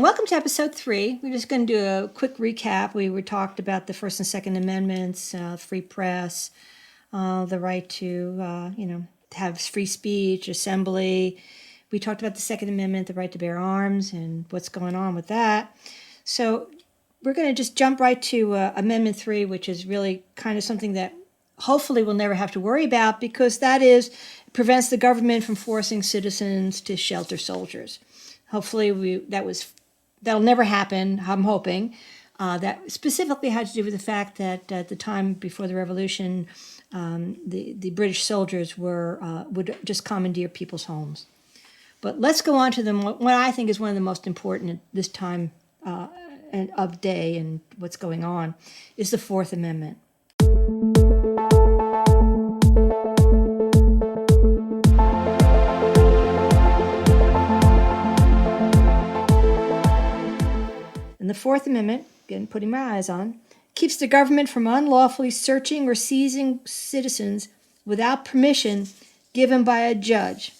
Welcome to episode 3. We're just going to do a quick recap. We were talked about the First and Second Amendments, free press, the right to, have free speech, assembly. We talked about the Second Amendment, the right to bear arms, and what's going on with that. So we're going to just jump right to Amendment 3, which is really kind of something that hopefully we'll never have to worry about, because that prevents the government from forcing citizens to shelter soldiers. Hopefully that'll never happen, I'm hoping. That specifically had to do with the fact that at the time before the revolution, the British soldiers would just commandeer people's homes. But let's go on to what I think is one of the most important at this time of day and what's going on, is the Fourth Amendment. And the Fourth Amendment, again putting my eyes on, keeps the government from unlawfully searching or seizing citizens without permission given by a judge.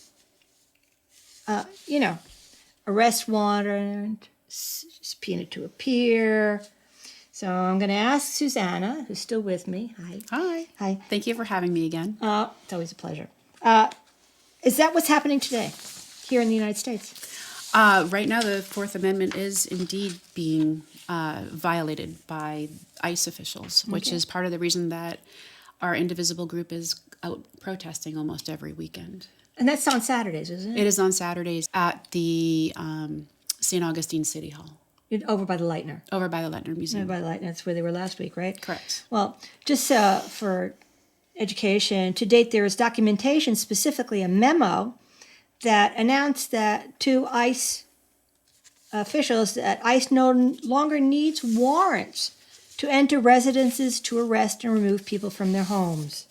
Arrest warrant, subpoena to appear. So I'm going to ask Susanna, who's still with me. Hi. Hi. Thank you for having me again. It's always a pleasure. Is that what's happening today here in the United States? Right now, the Fourth Amendment is indeed being violated by ICE officials, which is part of the reason that our indivisible group is out protesting almost every weekend. And that's on Saturdays, isn't it? It is on Saturdays at the St. Augustine City Hall. Over by the Leitner. Over by the Leitner Museum. Over by the Leitner. That's where they were last week, right? Correct. Well, just for education, to date there is documentation, specifically a memo, that announced that to ICE officials that ICE no longer needs warrants to enter residences to arrest and remove people from their homes.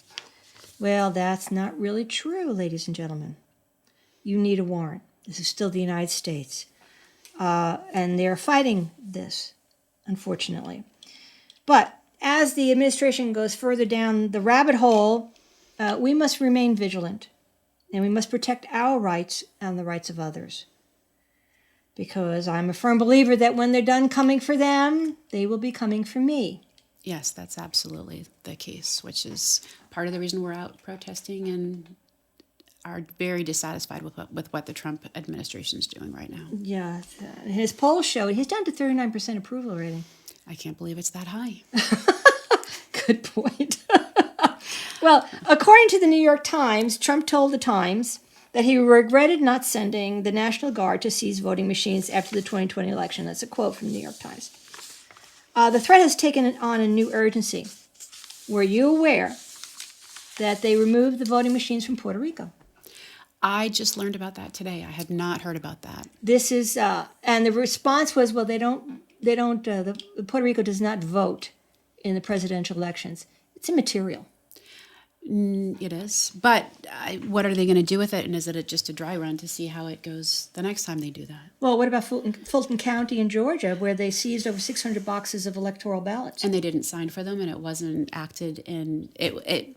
Well, that's not really true, ladies and gentlemen. You need a warrant. This is still the United States. And they're fighting this, unfortunately. But as the administration goes further down the rabbit hole, we must remain vigilant. And we must protect our rights and the rights of others. Because I'm a firm believer that when they're done coming for them, they will be coming for me. Yes, that's absolutely the case, which is part of the reason we're out protesting and are very dissatisfied with what the Trump administration is doing right now. Yeah, his polls show he's down to 39% approval rating. I can't believe it's that high. Good point. Well, according to the New York Times, Trump told the Times that he regretted not sending the National Guard to seize voting machines after the 2020 election. That's a quote from the New York Times. The threat has taken on a new urgency. Were you aware that they removed the voting machines from Puerto Rico? I just learned about that today. I had not heard about that. This is, and the response was, well, Puerto Rico does not vote in the presidential elections. It's immaterial. It is. But what are they going to do with it? And is it just a dry run to see how it goes the next time they do that? Well, what about Fulton County in Georgia, where they seized over 600 boxes of electoral ballots? And they didn't sign for them, and it wasn't acted in. It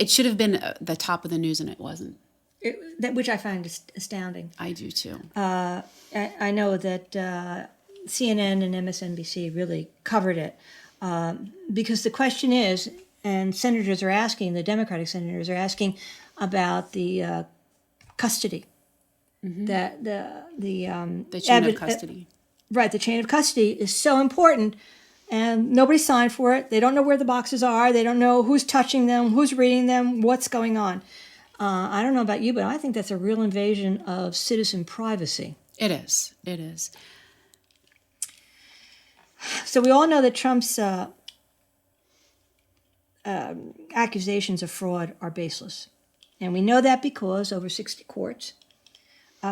should have been the top of the news, and it wasn't. Which I find astounding. I do too. I know that CNN and MSNBC really covered it because the question is, and senators are asking, the Democratic senators are asking about the custody, that the chain of custody. Right, the chain of custody is so important, and nobody signed for it. They don't know where the boxes are. They don't know who's touching them, who's reading them, what's going on. I don't know about you, but I think that's a real invasion of citizen privacy. It is. It is. So we all know that Trump's accusations of fraud are baseless. And we know that because over 60 courts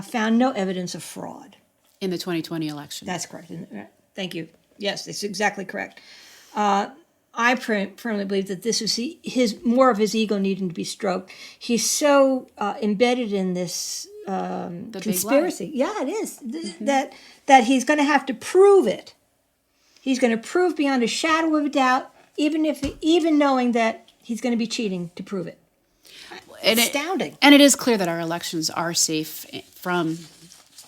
found no evidence of fraud. In the 2020 election. That's correct. Thank you. Yes, that's exactly correct. I firmly believe that this was more of his ego needing to be stroked. He's so embedded in this conspiracy. Yeah, it is. That he's going to have to prove it. He's going to prove beyond a shadow of a doubt, even knowing that he's going to be cheating to prove it. It's astounding. And it is clear that our elections are safe from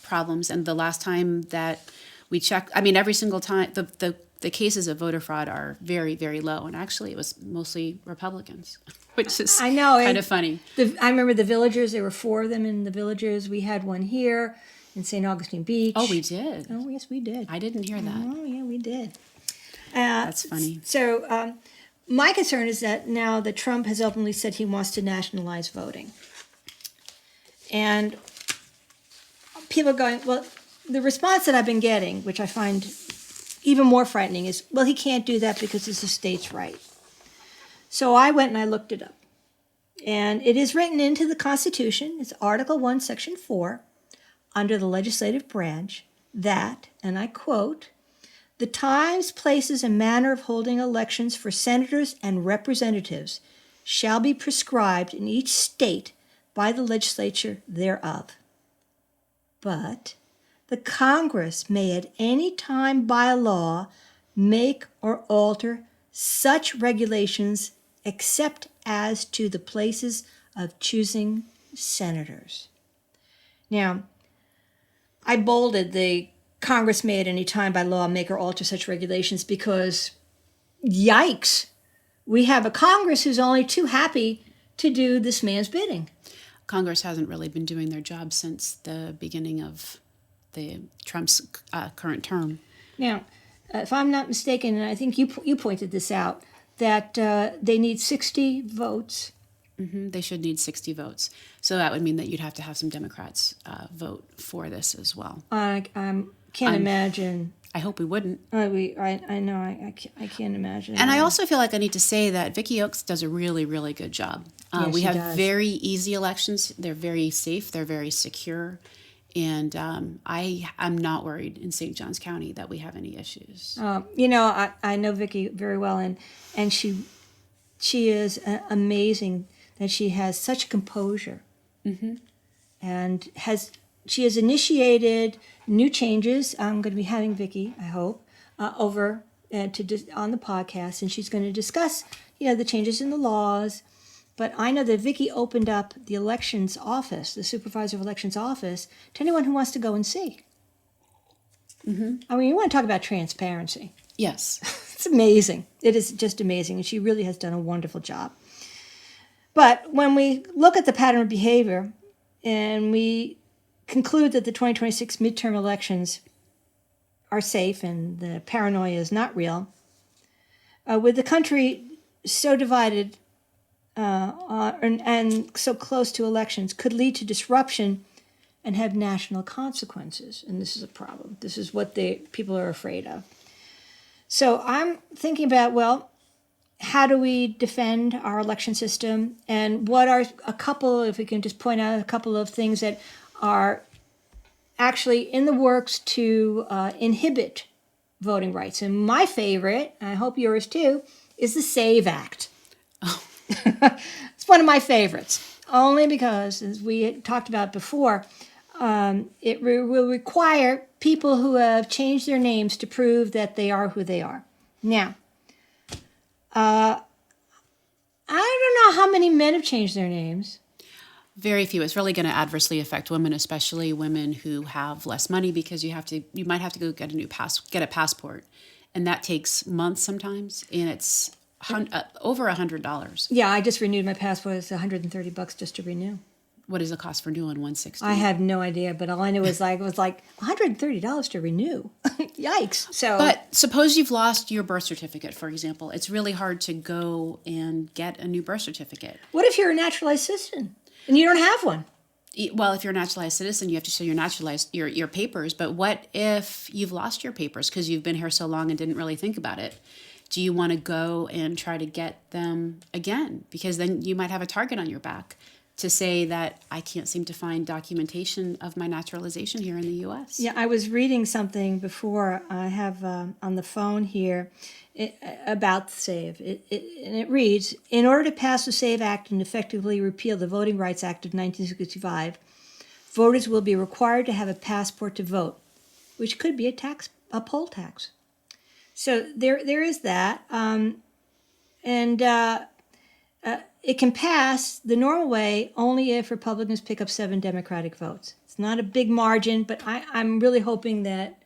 problems. And the last time that we checked, I mean, every single time, the cases of voter fraud are very, very low. And actually, it was mostly Republicans, which is I know, kind of funny. I remember the Villagers. There were 4 of them in the Villagers. We had one here in St. Augustine Beach. Oh, we did? Oh, yes, we did. I didn't hear that. Oh, yeah, we did. That's funny. So my concern is that now that Trump has openly said he wants to nationalize voting. And people are going, well, the response that I've been getting, which I find even more frightening, is, well, he can't do that because it's a state's right. So I went and I looked it up. And it is written into the Constitution. It's Article 1, Section 4, under the legislative branch, that, and I quote, the times, places, and manner of holding elections for senators and representatives shall be prescribed in each state by the legislature thereof. But the Congress may at any time by law make or alter such regulations except as to the places of choosing senators. Now, I bolded the Congress may at any time by law make or alter such regulations because, yikes, we have a Congress who's only too happy to do this man's bidding. Congress hasn't really been doing their job since the beginning of Trump's current term. Now, if I'm not mistaken, and I think you pointed this out, that they need 60 votes. Mm-hmm. They should need 60 votes. So that would mean that you'd have to have some Democrats vote for this as well. I can't imagine. I hope we wouldn't. I know. I can't imagine. And I also feel like I need to say that Vicki Oakes does a really, really good job. We have very easy elections. They're very safe. They're very secure. And I'm not worried in St. Johns County that we have any issues. I know Vicki very well, and she is amazing that she has such composure. Mm-hmm. And she has initiated new changes. I'm going to be having Vicki, I hope, over on the podcast, and she's going to discuss, the changes in the laws. But I know that Vicki opened up the elections office, the supervisor of elections office, to anyone who wants to go and see. Mm-hmm. I mean, you want to talk about transparency. Yes. It's amazing. It is just amazing, and she really has done a wonderful job. But when we look at the pattern of behavior and we conclude that the 2026 midterm elections are safe and the paranoia is not real, with the country so divided and so close to elections, could lead to disruption and have national consequences. And this is a problem. This is what people are afraid of. So I'm thinking about, well, how do we defend our election system? And what are a couple, if we can just point out a couple of things that are actually in the works to inhibit voting rights. And my favorite, and I hope yours too, is the SAVE Act. Oh. It's one of my favorites, only because, as we had talked about before, it will require people who have changed their names to prove that they are who they are. Now, I don't know how many men have changed their names. Very few. It's really going to adversely affect women, especially women who have less money, because you might have to go get a passport, and that takes months sometimes, and it's over $100. Yeah, I just renewed my passport. It's $130 just to renew. What is the cost for new one? $160. I have no idea, but all I know is it was like $130 to renew. Yikes! So, but suppose you've lost your birth certificate, for example. It's really hard to go and get a new birth certificate. What if you're a naturalized citizen and you don't have one? Well, if you're a naturalized citizen, you have to show your papers. But what if you've lost your papers because you've been here so long and didn't really think about it? Do you want to go and try to get them again? Because then you might have a target on your back to say that I can't seem to find documentation of my naturalization here in the U.S. Yeah, I was reading something before. I have on the phone here about SAVE. And it reads, in order to pass the SAVE Act and effectively repeal the Voting Rights Act of 1965, voters will be required to have a passport to vote, which could be a poll tax. So there is that. It can pass the normal way only if Republicans pick up 7 Democratic votes. It's not a big margin, but I'm really hoping that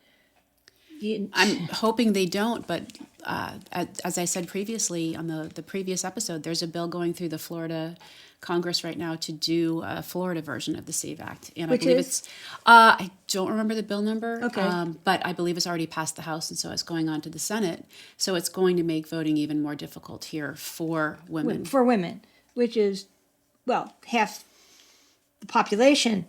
I'm hoping they don't, but as I said previously on the previous episode, there's a bill going through the Florida Congress right now to do a Florida version of the SAVE Act. And Which I believe is? it's, I don't remember the bill number, Okay. but I believe it's already passed the House, and so it's going on to the Senate. So it's going to make voting even more difficult here for women. for women, which is, well, half the population.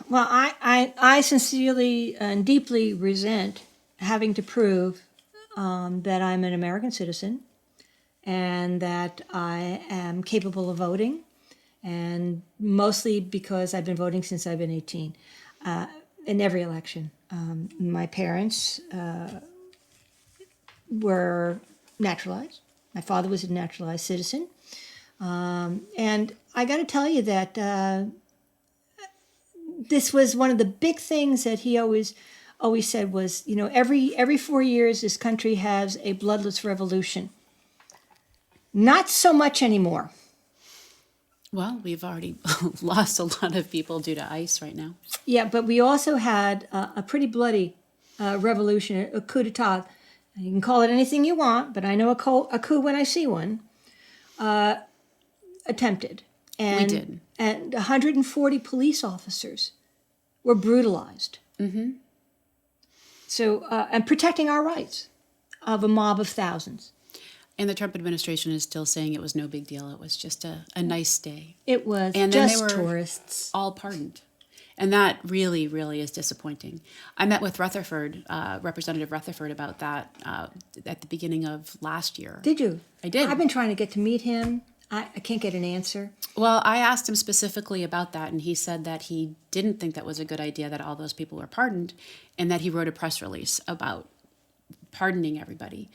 Well, I sincerely and deeply resent having to prove that I'm an American citizen and that I am capable of voting, and mostly because I've been voting since I've been 18 in every election. My parents were naturalized. My father was a naturalized citizen. And I got to tell you that this was one of the big things that he always said was, every 4 years this country has a bloodless revolution. Not so much anymore. Well, we've already lost a lot of people due to ICE right now. Yeah, but we also had a pretty bloody revolution, a coup d'etat. You can call it anything you want, but I know a coup when I see one. Attempted. And, We did. And 140 police officers were brutalized. Mm-hmm. So, and protecting our rights of a mob of thousands. And the Trump administration is still saying it was no big deal. It was just a nice day. It was And then just they were tourists. all pardoned. And that really, really is disappointing. I met with Rutherford, Representative Rutherford, about that at the beginning of last year. Did you? I did. I've been trying to get to meet him. I can't get an answer. Well, I asked him specifically about that, and he said that he didn't think that was a good idea that all those people were pardoned, and that he wrote a press release about pardoning everybody.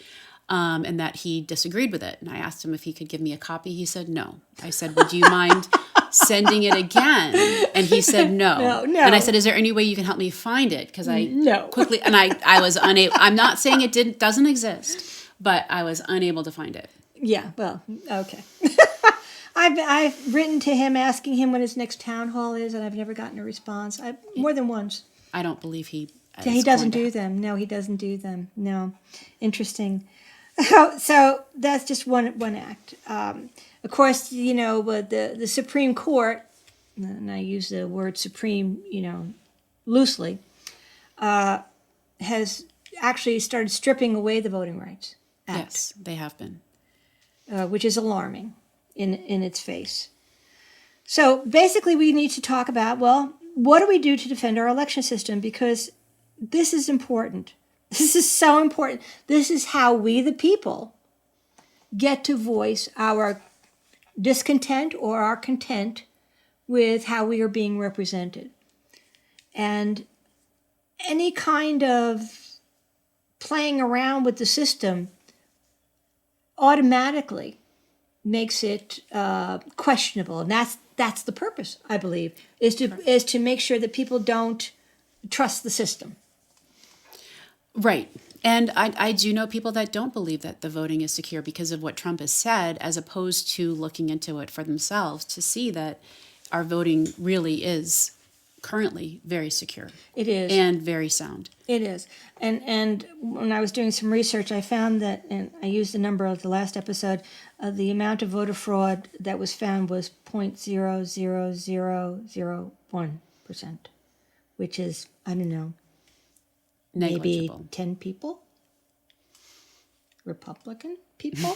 And that he disagreed with it. And I asked him if he could give me a copy. He said no. I said, would you mind sending it again? And he said no. No. And I said, is there any way you can help me find it? Because I No. quickly, and I was unable, I'm not saying it doesn't exist, but I was unable to find it. Yeah, well, okay. I've written to him asking him when his next town hall is, and I've never gotten a response. More than once. I don't believe he He doesn't do them. No, he doesn't do them. No. Interesting. So that's just one act. Of course, the Supreme Court, and I use the word supreme, loosely, has actually started stripping away the Voting Rights Act. Yes, they have been. Which is alarming in its face. So basically we need to talk about, well, what do we do to defend our election system? Because this is important. This is so important. This is how we, the people, get to voice our discontent or our content with how we are being represented. And any kind of playing around with the system automatically makes it questionable. And that's the purpose, I believe, is to make sure that people don't trust the system. Right. And I do know people that don't believe that the voting is secure because of what Trump has said, as opposed to looking into it for themselves to see that our voting really is currently very secure. It is. And very sound. It is. And when I was doing some research, I found that, and I used the number of the last episode, the amount of voter fraud that was found was 0.00001%, which is, I don't know, maybe Negligible. 10 people? Republican people?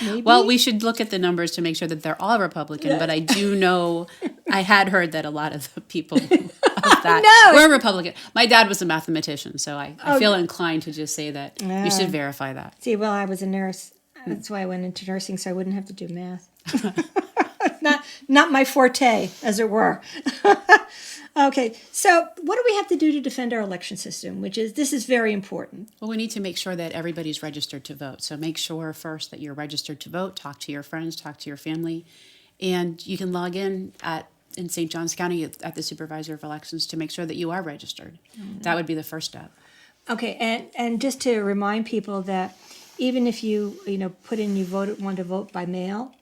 Maybe? Well, we should look at the numbers to make sure that they're all Republican, but I do know, I had heard that a lot of the people of that were Republican. My dad was a mathematician, so I feel inclined to just say that you should verify that. See, well, I was a nurse. That's why I went into nursing, so I wouldn't have to do math. Not my forte, as it were. Okay, so what do we have to do to defend our election system? This is very important. Well, we need to make sure that everybody's registered to vote. So make sure first that you're registered to vote. Talk to your friends, talk to your family, and you can log in in St. Johns County at the Supervisor of Elections to make sure that you are registered. Mm-hmm. That would be the first step. Okay, and just to remind people that even if you put in want to vote by mail,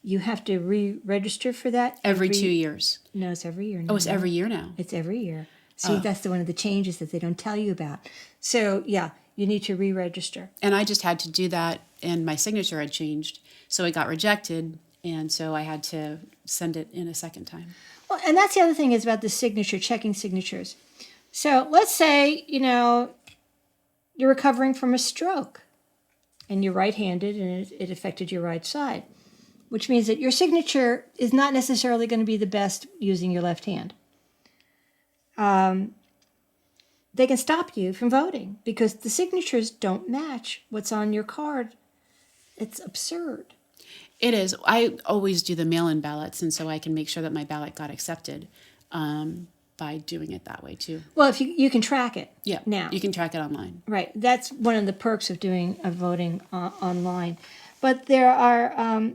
You have to re-register for that Every 2 years. No, it's every year now. Oh, it's every year now. It's every year. See, that's one of the changes that they don't tell you about. So, yeah, you need to re-register. And I just had to do that, and my signature had changed, so it got rejected, and so I had to send it in a second time. Well, and that's the other thing is about the signature, checking signatures. So let's say, you're recovering from a stroke and you're right-handed and it affected your right side, which means that your signature is not necessarily going to be the best using your left hand. They can stop you from voting because the signatures don't match what's on your card. It's absurd. It is. I always do the mail-in ballots, and so I can make sure that my ballot got accepted by doing it that way too. Well, if you can track it. Yeah. Now you can track it online. Right. That's one of the perks of doing voting online. But there are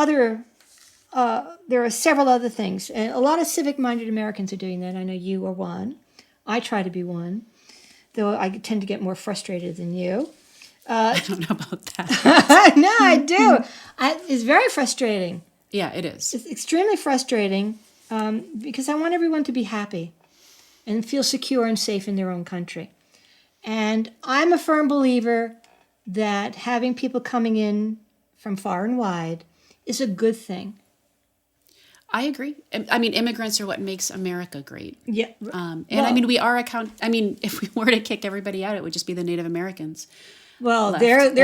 there are several other things, and a lot of civic-minded Americans are doing that. I know you are one. I try to be one, though I tend to get more frustrated than you. I don't know about that. No, I do. It's very frustrating. Yeah, it is. It's extremely frustrating because I want everyone to be happy and feel secure and safe in their own country. And I'm a firm believer that having people coming in from far and wide is a good thing. I agree. I mean, immigrants are what makes America great. Yeah. I mean, we are if we were to kick everybody out, it would just be the Native Americans. Well, left.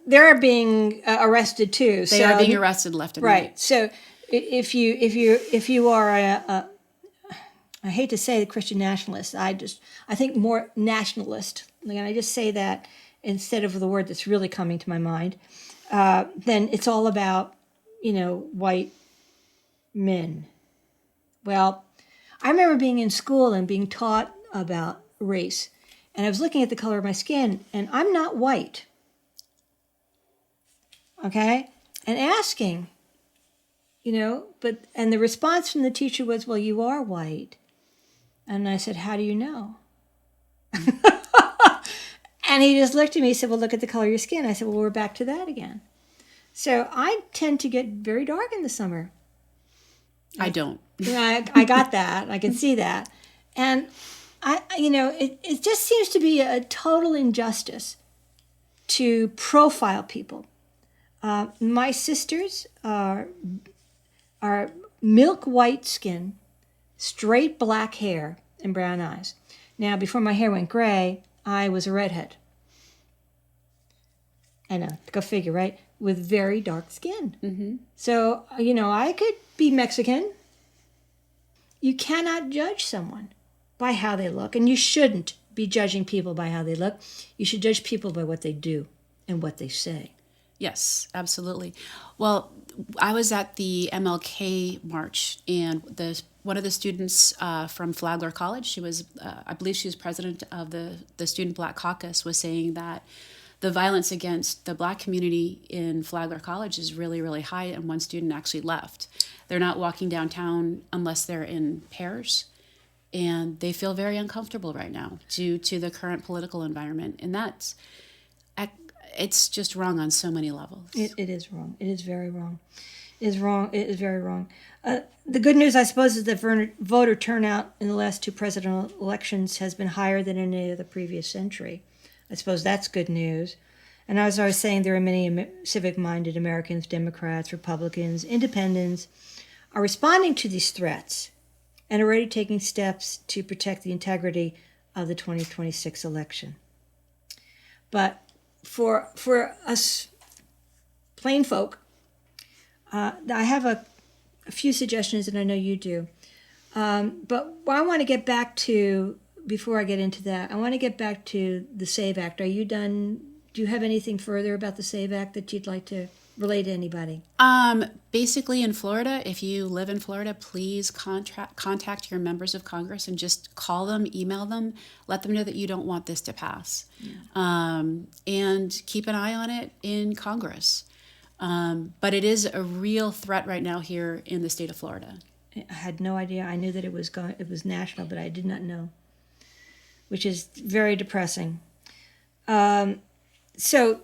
they're being arrested too. They are being arrested left and right. So if you are I hate to say the Christian nationalist, I think more nationalist. And I just say that instead of the word that's really coming to my mind. Then it's all about white men. Well, I remember being in school and being taught about race. And I was looking at the color of my skin, and I'm not white. Okay? And asking, and the response from the teacher was, well, you are white. And I said, how do you know? And he just looked at me and said, well, look at the color of your skin. I said, well, we're back to that again. So I tend to get very dark in the summer. I don't. I got that. I can see that. And it just seems to be a total injustice to profile people. My sisters are milk white skin, straight black hair, and brown eyes. Now, before my hair went gray, I was a redhead. I know, go figure, right? With very dark skin. Mm-hmm. So, I could be Mexican. You cannot judge someone by how they look, and you shouldn't be judging people by how they look. You should judge people by what they do and what they say. Yes, absolutely. Well, I was at the MLK march, and one of the students from Flagler College, she was, I believe she was president of the Student Black Caucus, was saying that the violence against the Black community in Flagler College is really, really high, and one student actually left. They're not walking downtown unless they're in pairs, and they feel very uncomfortable right now due to the current political environment, and it's just wrong on so many levels. It is wrong. It is very wrong. It is wrong. It is very wrong. The good news, I suppose, is that voter turnout in the last two presidential elections has been higher than in any of the previous century. I suppose that's good news. And as I was saying, there are many civic-minded Americans, Democrats, Republicans, independents, are responding to these threats and already taking steps to protect the integrity of the 2026 election. But for us plain folk, I have a few suggestions, and I know you do. But I want to get back to, before I get into that, I want to get back to the SAVE Act. Are you done? Do you have anything further about the SAVE Act that you'd like to relay to anybody? Basically, in Florida, if you live in Florida, please contact your members of Congress and just call them, email them, let them know that you don't want this to pass. Yeah. And keep an eye on it in Congress. But it is a real threat right now here in the state of Florida. I had no idea. I knew that it was national, but I did not know, which is very depressing. So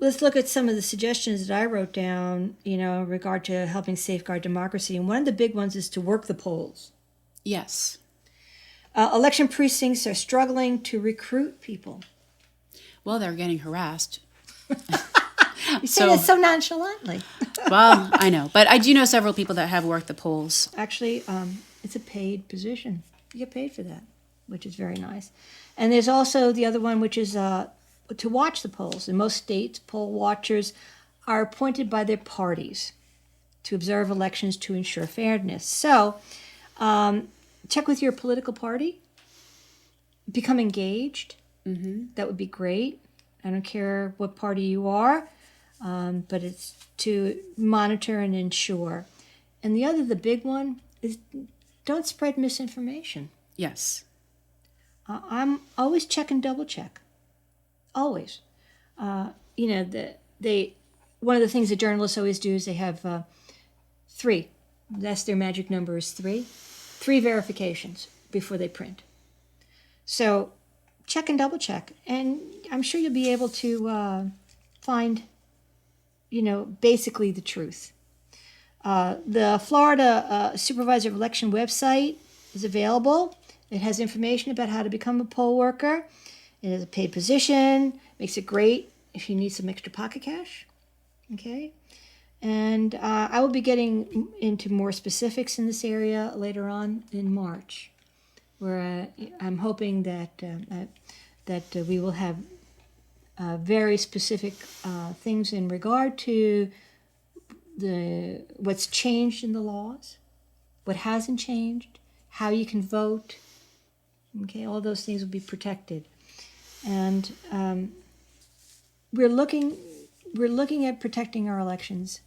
let's look at some of the suggestions that I wrote down, in regard to helping safeguard democracy. And one of the big ones is to work the polls. Yes. Election precincts are struggling to recruit people. Well, they're getting harassed. You say that so nonchalantly. Well, I know. But I do know several people that have worked the polls. Actually, it's a paid position. You get paid for that, which is very nice. And there's also the other one, which is to watch the polls. In most states, poll watchers are appointed by their parties to observe elections to ensure fairness. So, check with your political party. Become engaged. Mm-hmm. That would be great. I don't care what party you are, but it's to monitor and ensure. And the big one is don't spread misinformation. Yes. I'm always check and double check. Always. One of the things that journalists always do is they have 3. That's their magic number is 3. 3 verifications before they print. So check and double check. And I'm sure you'll be able to find, basically the truth. The Florida Supervisor of Election website is available. It has information about how to become a poll worker. It is a paid position. Makes it great if you need some extra pocket cash. Okay? And I will be getting into more specifics in this area later on in March, where I'm hoping that we will have very specific things in regard to what's changed in the laws, what hasn't changed, how you can vote. Okay, all those things will be protected, and we're looking at protecting our elections.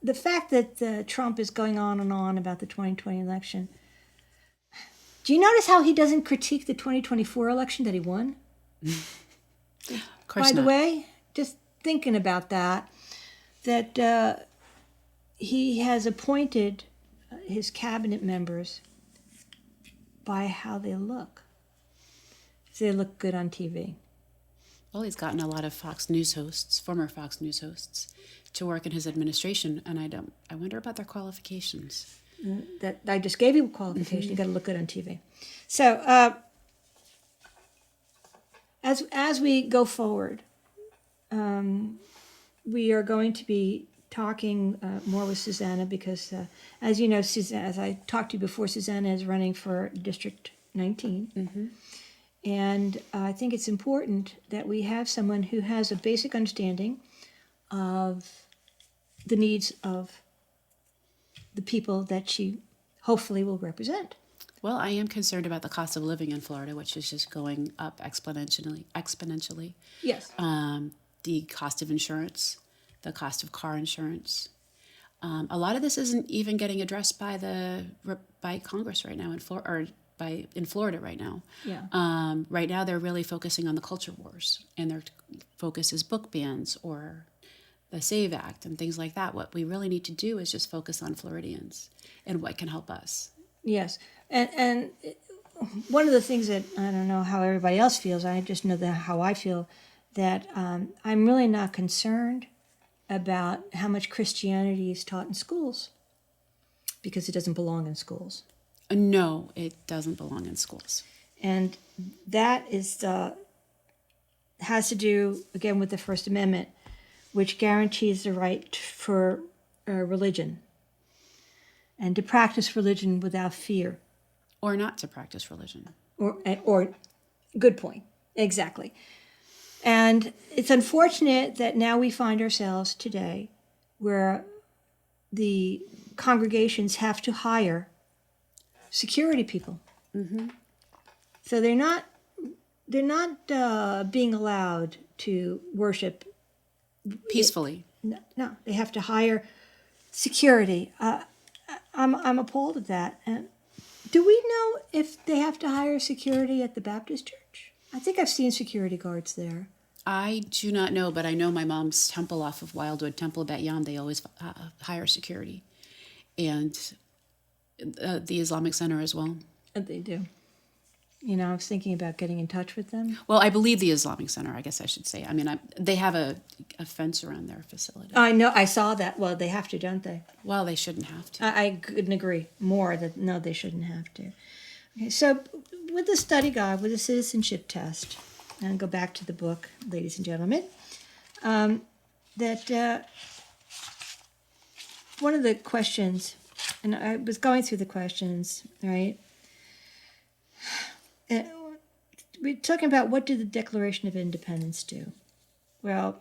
The fact that Trump is going on and on about the 2020 election. Do you notice how he doesn't critique the 2024 election that he won? Of course By the not. way, just thinking about that he has appointed his cabinet members by how they look. So they look good on TV. Well, he's gotten a lot of Fox News hosts, former Fox News hosts, to work in his administration, and I wonder about their qualifications. That I just gave you a qualification. Mm-hmm. You got to look good on TV. So as we go forward, we are going to be talking more with Susanna because, as you know, as I talked to you before, Susanna is running for District 19. Mm-hmm. And I think it's important that we have someone who has a basic understanding of the needs of the people that she hopefully will represent. Well, I am concerned about the cost of living in Florida, which is just going up exponentially. Yes. The cost of insurance, the cost of car insurance. A lot of this isn't even getting addressed by Congress right now in Florida right now. Yeah. Right now, they're really focusing on the culture wars, and their focus is book bans or the SAVE Act and things like that. What we really need to do is just focus on Floridians and what can help us. Yes. And one of the things that I don't know how everybody else feels, I just know how I feel, that I'm really not concerned about how much Christianity is taught in schools because it doesn't belong in schools. No, it doesn't belong in schools. And that has to do, again, with the First Amendment, which guarantees the right for religion and to practice religion without fear. Or not to practice religion. Or good point. Exactly. And it's unfortunate that now we find ourselves today where the congregations have to hire security people. Mm-hmm. So they're not being allowed to worship peacefully. No, they have to hire security. I'm appalled at that. And do we know if they have to hire security at the Baptist church? I think I've seen security guards there. I do not know, but I know my mom's temple off of Wildwood, Temple of Bet Yam, they always hire security. And the Islamic Center as well. And they do. I was thinking about getting in touch with them. Well, I believe the Islamic Center, I guess I should say. I mean, they have a fence around their facility. I know, I saw that. Well, they have to, don't they? Well, they shouldn't have to. I couldn't agree more that no, they shouldn't have to. Okay, so with the study guide, with the citizenship test, and I'll go back to the book, ladies and gentlemen, that one of the questions, and I was going through the questions, right? We're talking about what did the Declaration of Independence do? Well,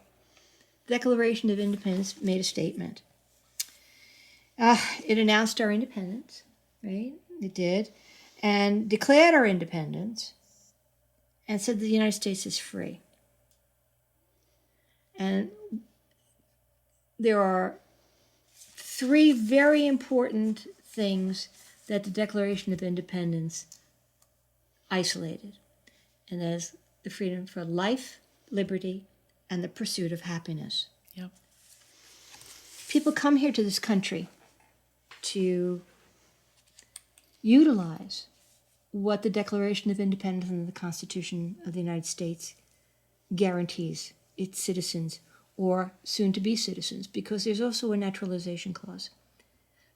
the Declaration of Independence made a statement. It announced our independence, right? It did. And declared our independence and said that the United States is free. And there are three very important things that the Declaration of Independence isolated. And that is the freedom for life, liberty, and the pursuit of happiness. Yep. People come here to this country to utilize what the Declaration of Independence and the Constitution of the United States guarantees its citizens or soon-to-be citizens, because there's also a naturalization clause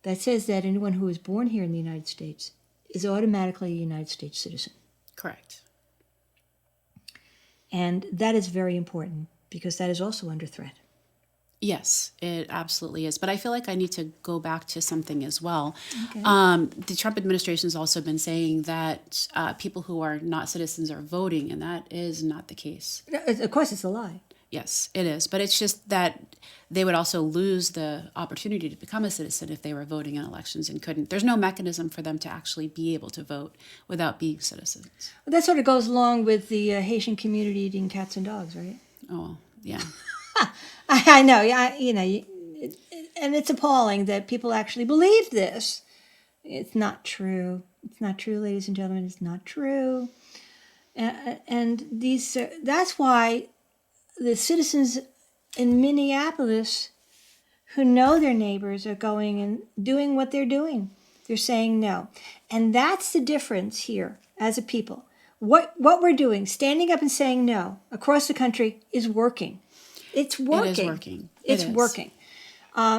that says that anyone who is born here in the United States is automatically a United States citizen. Correct. And that is very important because that is also under threat. Yes, it absolutely is. But I feel like I need to go back to something as well. Okay. The Trump administration has also been saying that people who are not citizens are voting, and that is not the case. Of course, it's a lie. Yes, it is. But it's just that they would also lose the opportunity to become a citizen if they were voting in elections and couldn't. There's no mechanism for them to actually be able to vote without being citizens. Well, that sort of goes along with the Haitian community eating cats and dogs, right? Oh, yeah. I know, and it's appalling that people actually believe this. It's not true. It's not true, ladies and gentlemen. It's not true. And that's why the citizens in Minneapolis who know their neighbors are going and doing what they're doing. They're saying no. And that's the difference here as a people. What we're doing, standing up and saying no across the country, is working. It's working. It is working. It's working.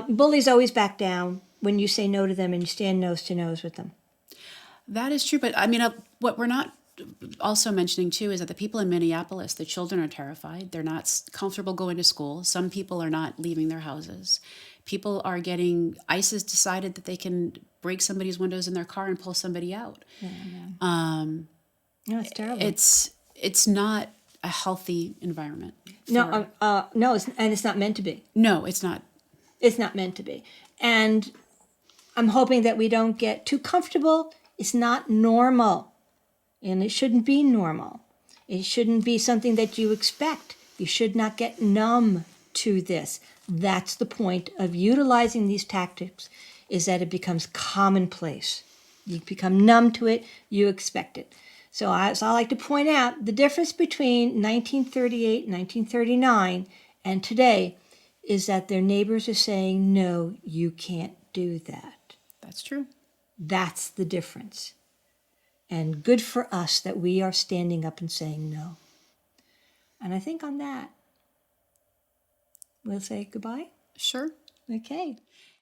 Bullies always back down when you say no to them and you stand nose to nose with them. That is true. But I mean, what we're not also mentioning too is that the people in Minneapolis, the children are terrified. They're not comfortable going to school. Some people are not leaving their houses. People are ICE has decided that they can break somebody's windows in their car and pull somebody out. Yeah. No, it's terrible. It's not a healthy environment. No, it's not meant to be. No, it's not. It's not meant to be. And I'm hoping that we don't get too comfortable. It's not normal. And it shouldn't be normal. It shouldn't be something that you expect. You should not get numb to this. That's the point of utilizing these tactics, is that it becomes commonplace. You become numb to it. You expect it. So I like to point out the difference between 1938 and 1939 and today is that their neighbors are saying, no, you can't do that. That's true. That's the difference. And good for us that we are standing up and saying no. And I think on that, we'll say goodbye. Sure. Okay.